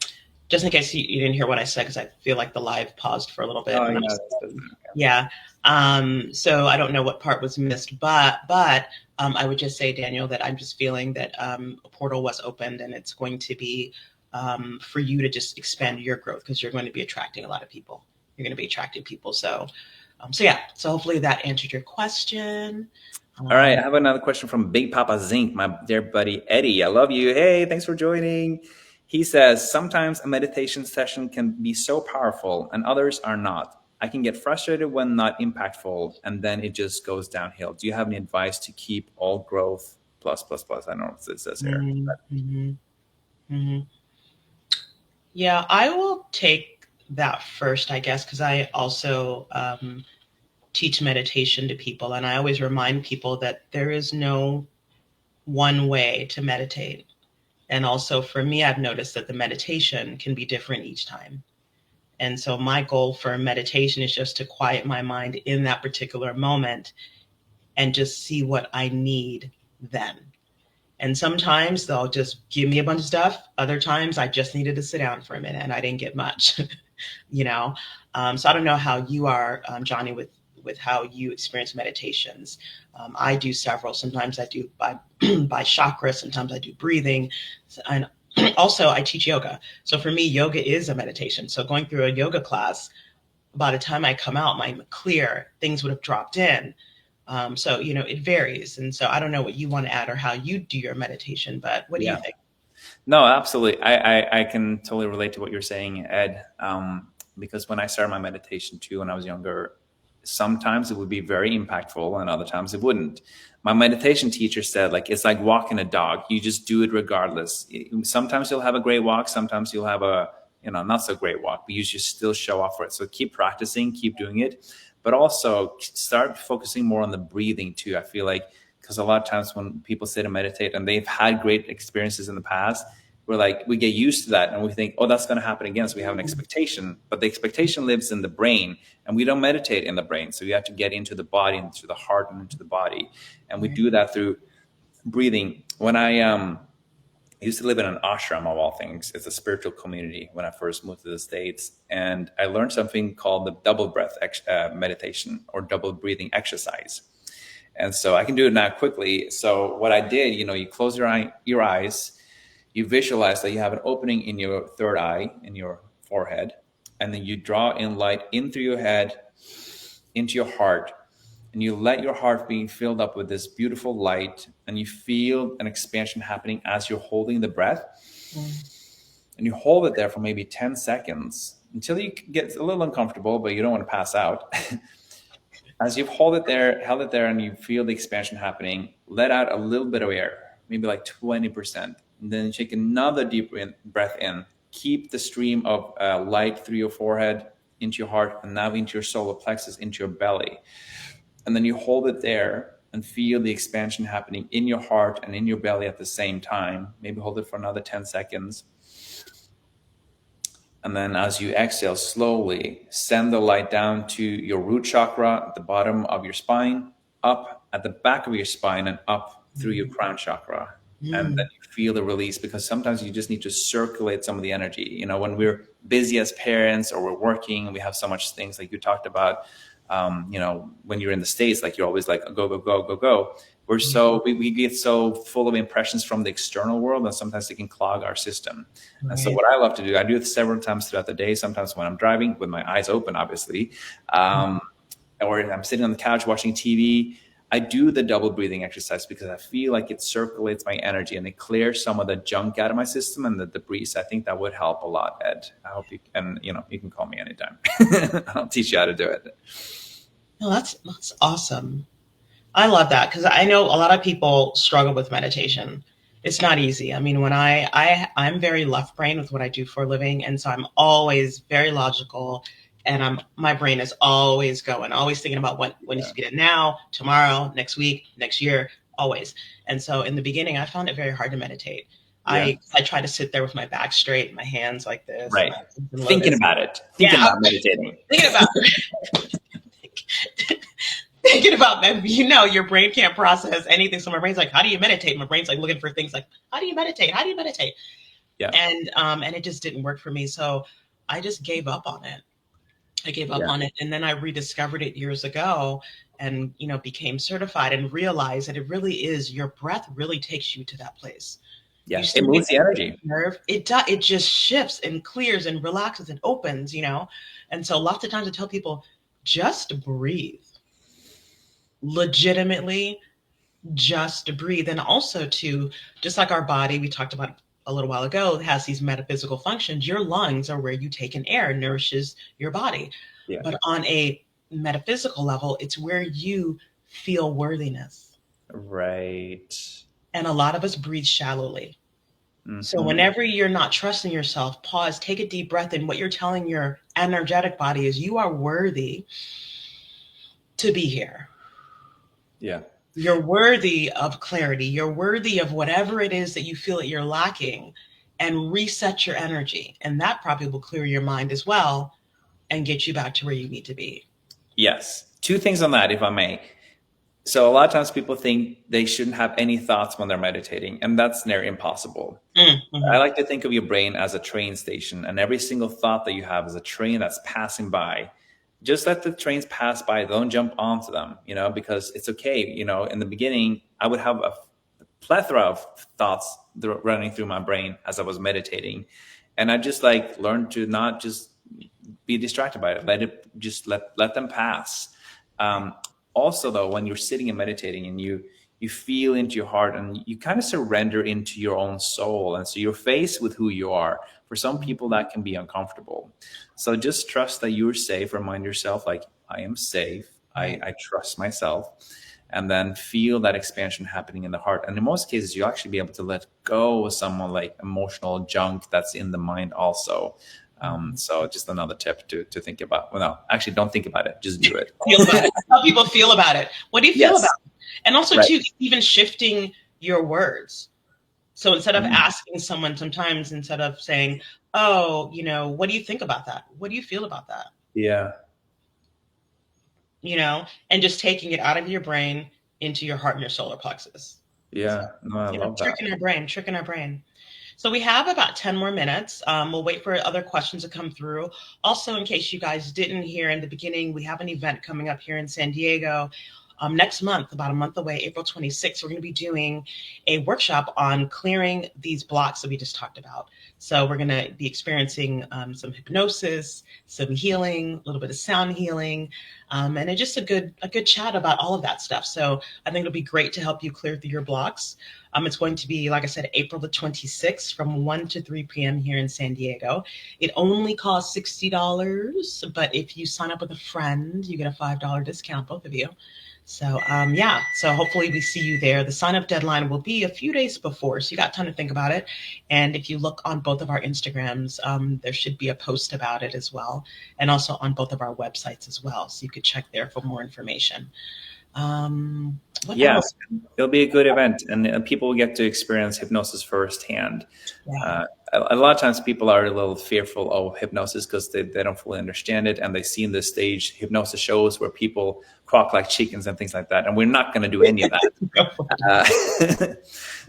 just in case you didn't hear what I said, because I feel like the live paused for a little bit. Oh, yeah. So I don't know what part was missed, but I would just say, Daniel, that I'm just feeling that a portal was opened, and it's going to be for you to just expand your growth, because you're going to be attracting a lot of people. You're going to be attracting people. So hopefully that answered your question. All right. I have another question from Big Papa Zinc, my dear buddy Eddie. I love you. Hey, thanks for joining. He says, sometimes a meditation session can be so powerful and others are not. I can get frustrated when not impactful, and then it just goes downhill. Do you have any advice to keep all growth plus? I don't know what it says here. Yeah, I will take that first, I guess, because I also teach meditation to people. And I always remind people that there is no one way to meditate. And also for me, I've noticed that the meditation can be different each time. And so my goal for meditation is just to quiet my mind in that particular moment and just see what I need then. And sometimes they'll just give me a bunch of stuff. Other times I just needed to sit down for a minute and I didn't get much, So I don't know how you are, Jonny, with how you experience meditations. I do several. Sometimes I do by chakra. Sometimes I do breathing. And also I teach yoga. So for me, yoga is a meditation. So going through a yoga class, by the time I come out, I'm clear, things would have dropped in. So, it varies. And so I don't know what you want to add or how you do your meditation, but what do you think? No, absolutely. I can totally relate to what you're saying, Ed, because when I started my meditation too, when I was younger, sometimes it would be very impactful and other times it wouldn't. My meditation teacher said, it's like walking a dog. You just do it regardless. Sometimes you'll have a great walk. Sometimes you'll have a, not so great walk, but you should still show up for it. So keep practicing, keep doing it, but also start focusing more on the breathing too. I feel like, because a lot of times when people sit and meditate and they've had great experiences in the past, we get used to that and we think, oh, that's going to happen again. So we have an expectation, but the expectation lives in the brain and we don't meditate in the brain. So you have to get into the body, into the heart and into the body. And we do that through breathing. When I used to live in an ashram of all things, it's a spiritual community when I first moved to the States. And I learned something called the double breath meditation or double breathing exercise. And so I can do it now quickly. So what I did, you close your eyes, you visualize that you have an opening in your third eye, in your forehead, and then you draw in light in through your head, into your heart, and you let your heart be filled up with this beautiful light, and you feel an expansion happening as you're holding the breath. And you hold it there for maybe 10 seconds until you get a little uncomfortable, but you don't want to pass out. As you've held it there, and you feel the expansion happening, let out a little bit of air, maybe like 20%. And then take another deep breath in. Keep the stream of light through your forehead, into your heart, and now into your solar plexus, into your belly. And then you hold it there and feel the expansion happening in your heart and in your belly at the same time. Maybe hold it for another 10 seconds. And then as you exhale, slowly send the light down to your root chakra at the bottom of your spine, up at the back of your spine, and up through your crown chakra. And then you feel the release, because sometimes you just need to circulate some of the energy. When we're busy as parents or we're working and we have so much things like you talked about, when you're in the States, you're always like, go, go, go, go, go. We get so full of impressions from the external world, and sometimes it can clog our system. Right. And so what I love to do, I do it several times throughout the day, sometimes when I'm driving with my eyes open, obviously, or I'm sitting on the couch watching TV. I do the double breathing exercise because I feel like it circulates my energy and it clears some of the junk out of my system and the debris. So I think that would help a lot, Ed. I hope you can, you can call me anytime. I'll teach you how to do it. No, that's awesome. I love that because I know a lot of people struggle with meditation. It's not easy. I mean, when I'm very left brain with what I do for a living, and so I'm always very logical, and my brain is always going, always thinking about what needs to be done now, tomorrow, next week, next year, always. And so in the beginning, I found it very hard to meditate. I try to sit there with my back straight, my hands like this, right? Thinking about it, thinking about meditating, thinking about thinking about, your brain can't process anything. So my brain's like, how do you meditate? My brain's like looking for things like, how do you meditate? How do you meditate? Yeah. And it just didn't work for me. So I just gave up on it. I gave up on it. And then I rediscovered it years ago and, became certified and realized that it really is, your breath really takes you to that place. Yeah. It moves the energy. Nerve. It just shifts and clears and relaxes and opens, And so lots of times I tell people, just breathe. Legitimately just breathe. And also just like our body, we talked about a little while ago, has these metaphysical functions. Your lungs are where you take in air, nourishes your body. Yeah. But on a metaphysical level, it's where you feel worthiness. Right. And a lot of us breathe shallowly. Mm-hmm. So whenever you're not trusting yourself, pause, take a deep breath. And what you're telling your energetic body is you are worthy to be here. Yeah. You're worthy of clarity. You're worthy of whatever it is that you feel that you're lacking, and reset your energy. And that probably will clear your mind as well and get you back to where you need to be. Yes. 2 things on that, if I may. So a lot of times people think they shouldn't have any thoughts when they're meditating, and that's near impossible. Mm-hmm. I like to think of your brain as a train station, and every single thought that you have is a train that's passing by. Just let the trains pass by. Don't jump onto them, because it's okay. In the beginning, I would have a plethora of thoughts running through my brain as I was meditating. And I just learned to not just be distracted by it. Let them pass. Also, though, when you're sitting and meditating and you feel into your heart and you kind of surrender into your own soul. And so you're faced with who you are. For some people, that can be uncomfortable. So just trust that you're safe. Remind yourself, I am safe. I trust myself. And then feel that expansion happening in the heart. And in most cases, you'll actually be able to let go of some emotional junk that's in the mind also. So just another tip to think about. Well, no, actually don't think about it. Just do it. Feel about it. How people feel about it. What do you feel about it? And also too, even shifting your words. So instead of asking someone sometimes, instead of saying, oh, what do you think about that? What do you feel about that? Yeah. And just taking it out of your brain into your heart and your solar plexus. Yeah. No, I love that. Tricking our brain. So we have about 10 more minutes. We'll wait for other questions to come through. Also, in case you guys didn't hear in the beginning, we have an event coming up here in San Diego next month, about a month away, April 26th. We're going to be doing a workshop on clearing these blocks that we just talked about. So we're going to be experiencing some hypnosis, some healing, a little bit of sound healing, and it's just a good chat about all of that stuff. So I think it'll be great to help you clear through your blocks. It's going to be, like I said, April the 26th from 1 to 3 p.m. here in San Diego. It only costs $60, but if you sign up with a friend, you get a $5 discount, both of you. So, so hopefully we see you there. The sign-up deadline will be a few days before, so you got time to think about it. And if you look on both of our Instagrams, there should be a post about it as well, and also on both of our websites as well. So you could check there for more information. Else? It'll be a good event, and people will get to experience hypnosis firsthand. Yeah. A lot of times people are a little fearful of hypnosis because they don't fully understand it, and they see in the stage hypnosis shows where people quack like chickens and things like that, and we're not going to do any of that.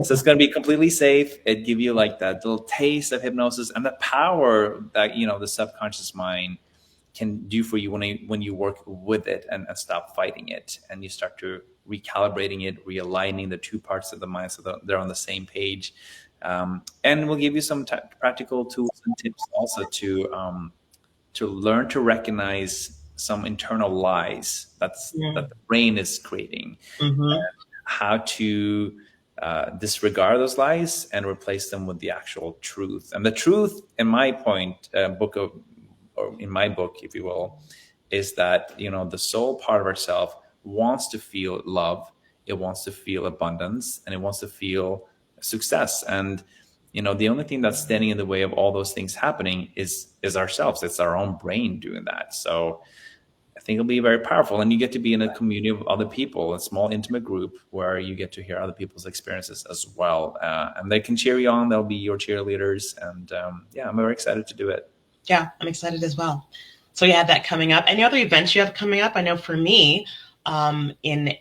So it's going to be completely safe. It give you that little taste of hypnosis and the power that the subconscious mind can do for you when you work with it and stop fighting it, and you start to recalibrating it, realigning the 2 parts of the mind so that they're on the same page. And we'll give you some practical tools and tips also to learn to recognize some internal lies that the brain is creating. Mm-hmm. How to disregard those lies and replace them with the actual truth. And the truth, in my in my book, if you will, is that, the soul part of ourself wants to feel love, it wants to feel abundance, and it wants to feel success. And the only thing that's standing in the way of all those things happening is ourselves. It's our own brain doing that. So I think it'll be very powerful, and you get to be in a community of other people, a small intimate group where you get to hear other people's experiences as well, and they can cheer you on. They'll be your cheerleaders, and I'm very excited to do it. Yeah, I'm excited as well. So you have that coming up. Any other events you have coming up? I know for me, in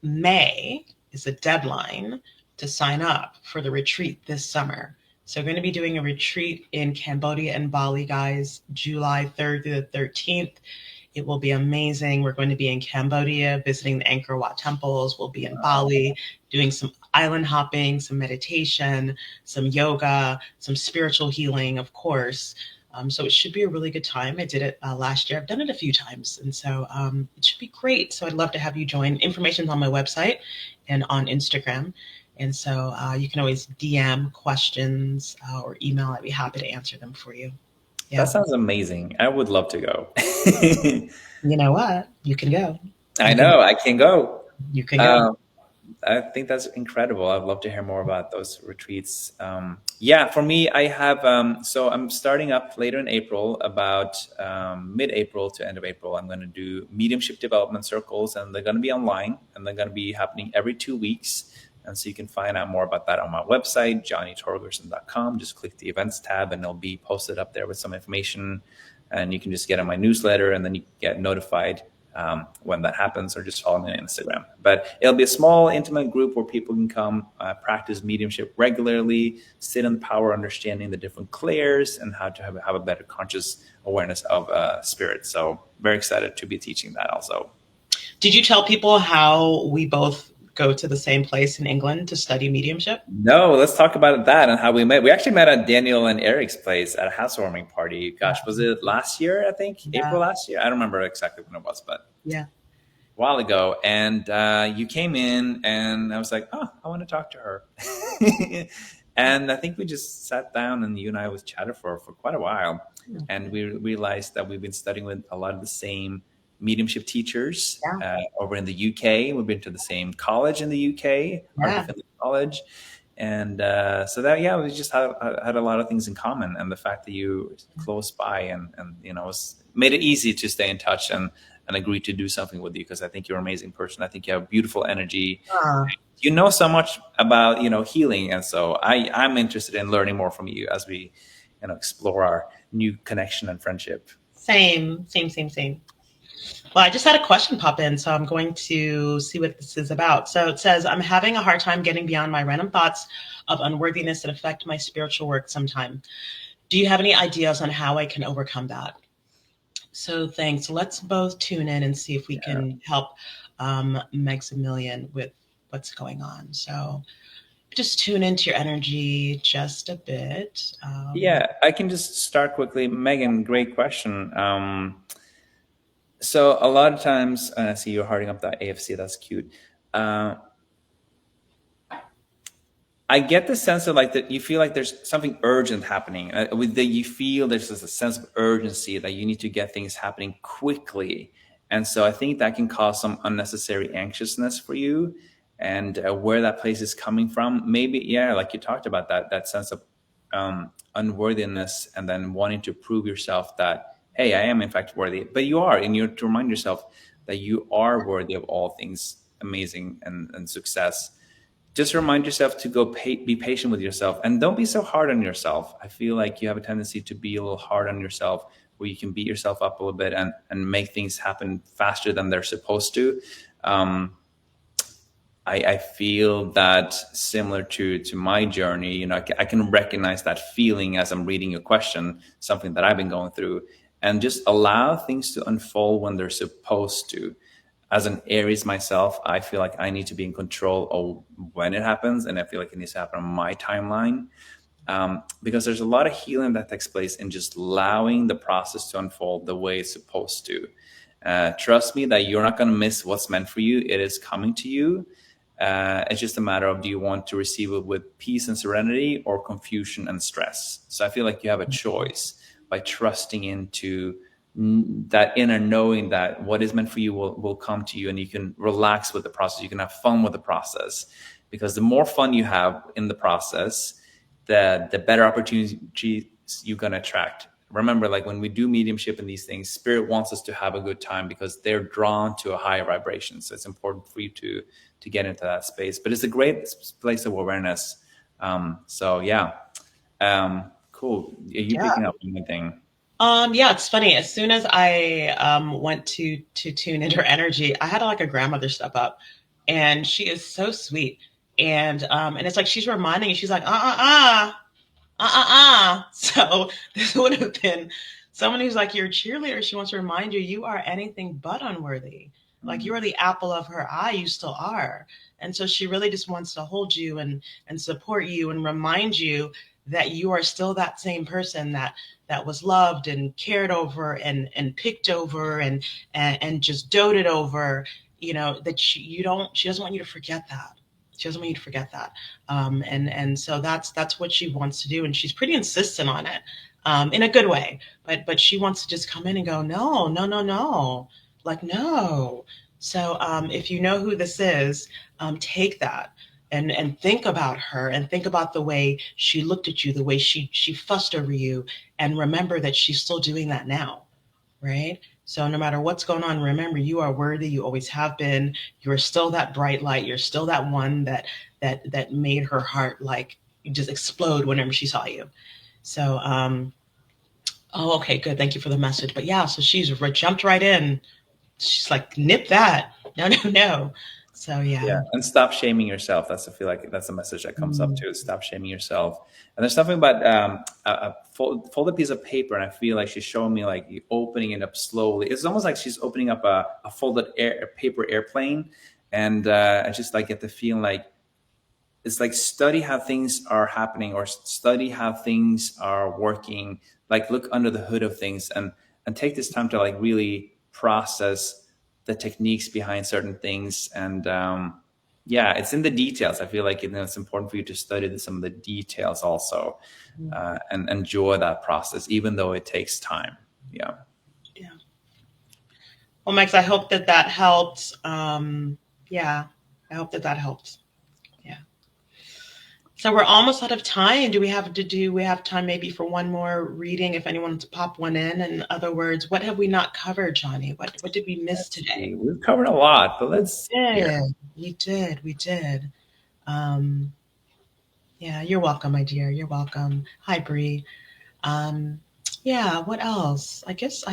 May is the deadline to sign up for the retreat this summer. So we're going to be doing a retreat in Cambodia and Bali, guys, July 3rd through the 13th. It will be amazing. We're going to be in Cambodia visiting the Angkor Wat temples. We'll be in Bali doing some island hopping, some meditation, some yoga, some spiritual healing, of course. So it should be a really good time. I did it last year. I've done it a few times. And so it should be great. So I'd love to have you join. Information's on my website and on Instagram. And so you can always DM questions or email. I'd be happy to answer them for you. Yeah. That sounds amazing. I would love to go. You know what? You can go. I know. I can go. You can go. I think that's incredible. I'd love to hear more about those retreats. For me, I have, so I'm starting up later in April, about mid-April to end of April. I'm going to do mediumship development circles, and they're going to be online, and they're going to be happening every 2 weeks. And so you can find out more about that on my website, jonnytorgersen.com. Just click the events tab, and it'll be posted up there with some information. And you can just get on my newsletter, and then you get notified when that happens, or just follow me on Instagram. But it'll be a small, intimate group where people can come practice mediumship regularly, sit in the power, understanding the different clairs, and how to have a better conscious awareness of spirit. So very excited to be teaching that also. Did you tell people how we both go to the same place in England to study mediumship? No, let's talk about that and how we met. We actually met at Daniel and Eric's place at a housewarming party. Gosh, was it last year? I think April last year. I don't remember exactly when it was, but a while ago. And you came in, and I was like, oh, I want to talk to her. And I think we just sat down, and you and I was chatting for quite a while. And we realized that we've been studying with a lot of the same mediumship teachers over in the UK. We've been to the same college in the UK, college. And so that, we just had a lot of things in common. And the fact that you close by and made it easy to stay in touch and agree to do something with you, because I think you're an amazing person. I think you have beautiful energy. You know so much about, healing. And so I'm interested in learning more from you as we, explore our new connection and friendship. Same. Well, I just had a question pop in, so I'm going to see what this is about. So it says, I'm having a hard time getting beyond my random thoughts of unworthiness that affect my spiritual work sometime. Do you have any ideas on how I can overcome that? So thanks. Let's both tune in and see if we can help Maximilian with what's going on. So just tune into your energy just a bit. I can just start quickly. Megan, great question. So a lot of times, I see you're hearting up that AFC. That's cute. I get the sense of that you feel like there's something urgent happening. That you feel there's just a sense of urgency that you need to get things happening quickly. And so I think that can cause some unnecessary anxiousness for you. And where that place is coming from, maybe, like you talked about, that sense of unworthiness, and then wanting to prove yourself that, hey, I am in fact worthy. But you are, and you have to remind yourself that you are worthy of all things amazing and success. Just remind yourself to be patient with yourself, and don't be so hard on yourself. I feel like you have a tendency to be a little hard on yourself, where you can beat yourself up a little bit and make things happen faster than they're supposed to. I feel that similar to my journey, I can recognize that feeling as I'm reading your question, something that I've been going through. And just allow things to unfold when they're supposed to. As an Aries myself, I feel like I need to be in control of when it happens, and I feel like it needs to happen on my timeline, because there's a lot of healing that takes place in just allowing the process to unfold the way it's supposed to. Trust me that you're not going to miss what's meant for you. It is coming to you. It's just a matter of, do you want to receive it with peace and serenity or confusion and stress? So I feel like you have a choice by trusting into that inner knowing that what is meant for you will come to you, and you can relax with the process. You can have fun with the process, because the more fun you have in the process, the better opportunities you're going to attract. Remember, like when we do mediumship and these things, spirit wants us to have a good time because they're drawn to a higher vibration. So it's important for you to get into that space. But it's a great place of awareness. So yeah, cool. Are you picking up anything? Yeah, it's funny. As soon as I went to tune into her energy, I had like a grandmother step up, and she is so sweet. And it's like she's reminding you, she's like, So this would have been someone who's like your cheerleader. She wants to remind you, you are anything but unworthy. Like, you are the apple of her eye. You still are. And so she really just wants to hold you and support you and remind you that you are still that same person that was loved and cared over and picked over and just doted over, that she doesn't want you to forget that. She doesn't want you to forget that. And so that's what she wants to do. And she's pretty insistent on it, in a good way. But she wants to just come in and go, no. Like, no. So if you know who this is, take that and think about her, and think about the way she looked at you, the way she fussed over you, and remember that she's still doing that now, right? So no matter what's going on, remember, you are worthy. You always have been. You're still that bright light. You're still that one that made her heart like just explode whenever she saw you. So, oh, okay, good. Thank you for the message. But yeah, so she's jumped right in. She's like, nip that. No. So yeah. And stop shaming yourself. I feel like that's a message that comes up too. Stop shaming yourself. And there's something about a folded piece of paper, and I feel like she's showing me like opening it up slowly. It's almost like she's opening up a folded paper airplane, and I just like get the feeling like it's like, study how things are happening, or study how things are working. Like, look under the hood of things, and take this time to like really process the techniques behind certain things. And it's in the details. I feel like it's important for you to study some of the details also, and enjoy that process, even though it takes time. Yeah. Well, Max, I hope that helped. I hope that helped. Yeah. So we're almost out of time. Do we have time maybe for one more reading, if anyone wants to pop one in? In other words, what have we not covered, Jonny? What did we miss today? We've covered a lot, but let's. We did. Yeah, you're welcome, my dear. You're welcome. Hi, Bree. What else? I guess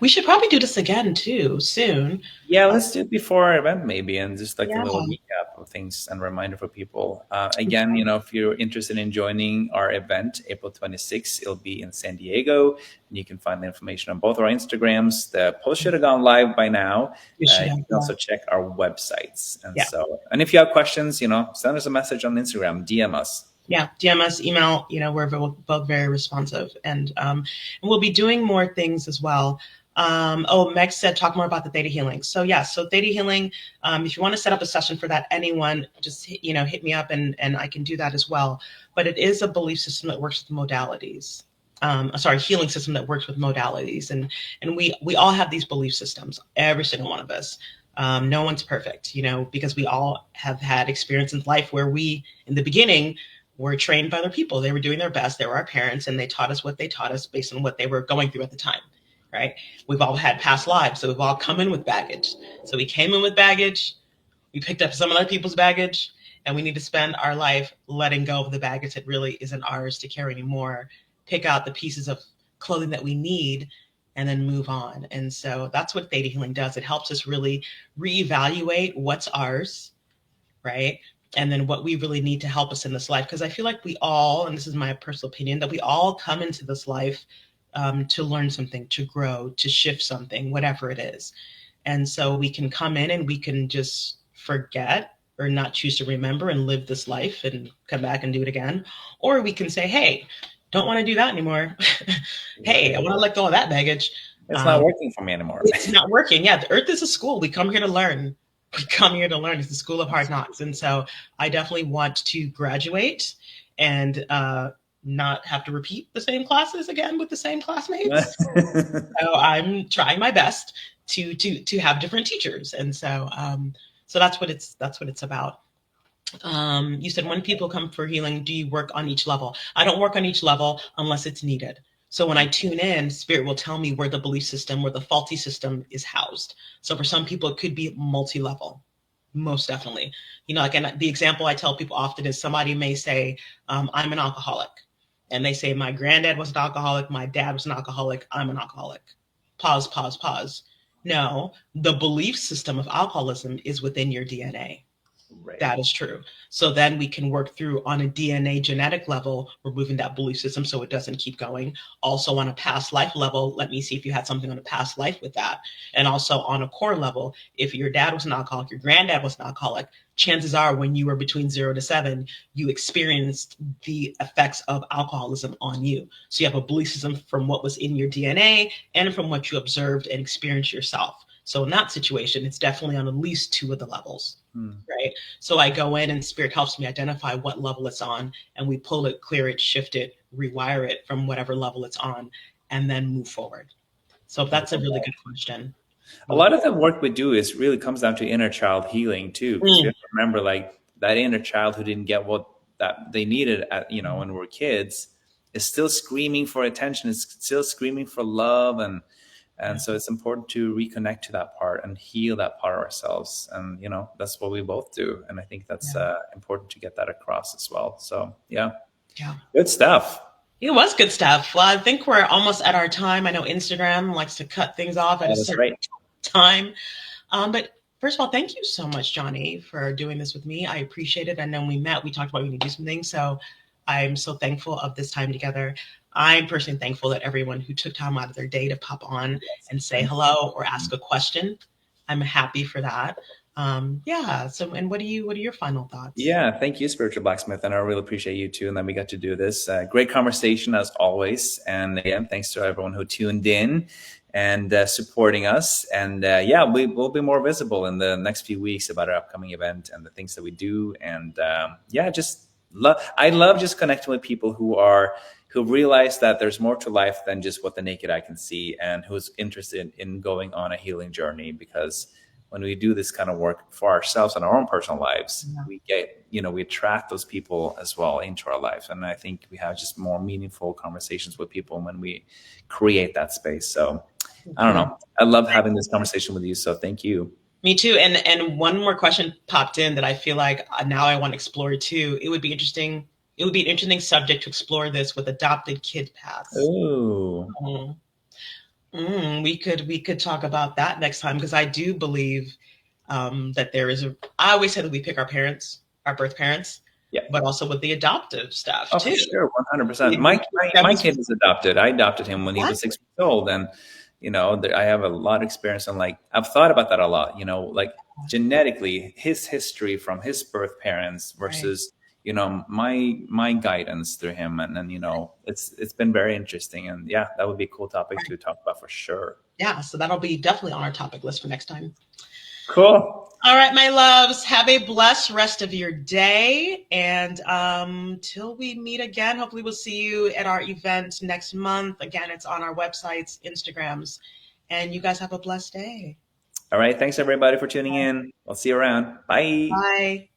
we should probably do this again too soon. Yeah, let's do it before our event maybe, and just like a little recap of things and reminder for people. Again, if you're interested in joining our event, April 26th, it'll be in San Diego, and you can find the information on both our Instagrams. The post should have gone live by now. You can also check our websites. And if you have questions, send us a message on Instagram, DM us. Yeah, DM us, email, we're both very responsive. And we'll be doing more things as well. Meg said, talk more about the theta healing. So theta healing, if you want to set up a session for that, anyone, just, hit me up and I can do that as well. But it is a belief system that works with modalities. Healing system that works with modalities. And we all have these belief systems, every single one of us. No one's perfect, because we all have had experience in life where we, in the beginning, were trained by other people. They were doing their best. They were our parents, and they taught us what they taught us based on what they were going through at the time, right? We've all had past lives, so we've all come in with baggage. So we came in with baggage. We picked up some other people's baggage, and we need to spend our life letting go of the baggage that really isn't ours to carry anymore, pick out the pieces of clothing that we need, and then move on. And so that's what theta healing does. It helps us really reevaluate what's ours, right? And then what we really need to help us in this life. Because I feel like we all, and this is my personal opinion, that we all come into this life to learn something, to grow, to shift something, whatever it is. And so we can come in and we can just forget or not choose to remember and live this life and come back and do it again. Or we can say, hey, don't want to do that anymore. Hey, I want to let go of that baggage. It's not working for me anymore. It's not working. Yeah, the earth is a school. We come here to learn. We come here to learn. It's the school of hard knocks. And so I definitely want to graduate and not have to repeat the same classes again with the same classmates. So I'm trying my best to have different teachers. And so so that's what it's about. You said when people come for healing, do you work on each level? I don't work on each level unless it's needed. So when I tune in, spirit will tell me where the belief system, where the faulty system is housed. So for some people, it could be multi-level, most definitely. You know, like, and the example I tell people often is somebody may say, I'm an alcoholic. And they say, my granddad was an alcoholic, my dad was an alcoholic, I'm an alcoholic. Pause, pause, pause. No, the belief system of alcoholism is within your DNA. Right. That is true. So then we can work through on a DNA genetic level, removing that belief system so it doesn't keep going. Also on a past life level, let me see if you had something on a past life with that. And also on a core level, if your dad was an alcoholic, your granddad was an alcoholic, chances are when you were between 0 to 7, you experienced the effects of alcoholism on you. So you have a belief system from what was in your DNA and from what you observed and experienced yourself. So in that situation, it's definitely on at least 2 of the levels, right? So I go in and spirit helps me identify what level it's on, and we pull it, clear it, shift it, rewire it from whatever level it's on, and then move forward. So that's a really good question. A lot of the work we do is really comes down to inner child healing too. Because you have to remember, like, that inner child who didn't get what that they needed at, you know, when we were kids is still screaming for attention. It's still screaming for love. And so it's important to reconnect to that part and heal that part of ourselves. And, you know, that's what we both do. And I think that's important to get that across as well. So, yeah. Good stuff. It was good stuff. Well, I think we're almost at our time. I know Instagram likes to cut things off at a certain time. But first of all, thank you so much, Jonny, for doing this with me. I appreciate it. And then we met, we talked about we need to do some things. So I'm so thankful of this time together. I'm personally thankful that everyone who took time out of their day to pop on and say hello or ask a question. I'm happy for that. So, and what are your final thoughts? Yeah, thank you, Spiritual Blacksmith, and I really appreciate you too. And then we got to do this great conversation as always. And again, thanks to everyone who tuned in and supporting us. And we will be more visible in the next few weeks about our upcoming event and the things that we do. And I love just connecting with people who realize that there's more to life than just what the naked eye can see, and who's interested in going on a healing journey. Because when we do this kind of work for ourselves and our own personal lives, we get, we attract those people as well into our lives. And I think we have just more meaningful conversations with people when we create that space. So I don't know. I love having this conversation with you. So thank you. Me too. And one more question popped in that I feel like now I want to explore too. It would be interesting. It would be an interesting subject to explore this with adopted kid paths. Ooh. We could talk about that next time, because I do believe that there is I always say that we pick our parents, our birth parents, but also with the adoptive stuff too. For sure, 100%. My kid was adopted. I adopted him when he was 6 months old, and I have a lot of experience on, like, I've thought about that a lot. Like genetically, his history from his birth parents versus my guidance through him, and then it's been very interesting, and that would be a cool topic to talk about for sure. So that'll be definitely on our topic list for next time. Cool. All right, my loves, have a blessed rest of your day, and till we meet again, hopefully we'll see you at our event next month. Again, it's on our websites, Instagrams, and you guys have a blessed day. All right, thanks everybody for tuning in. I'll see you around. Bye. Bye.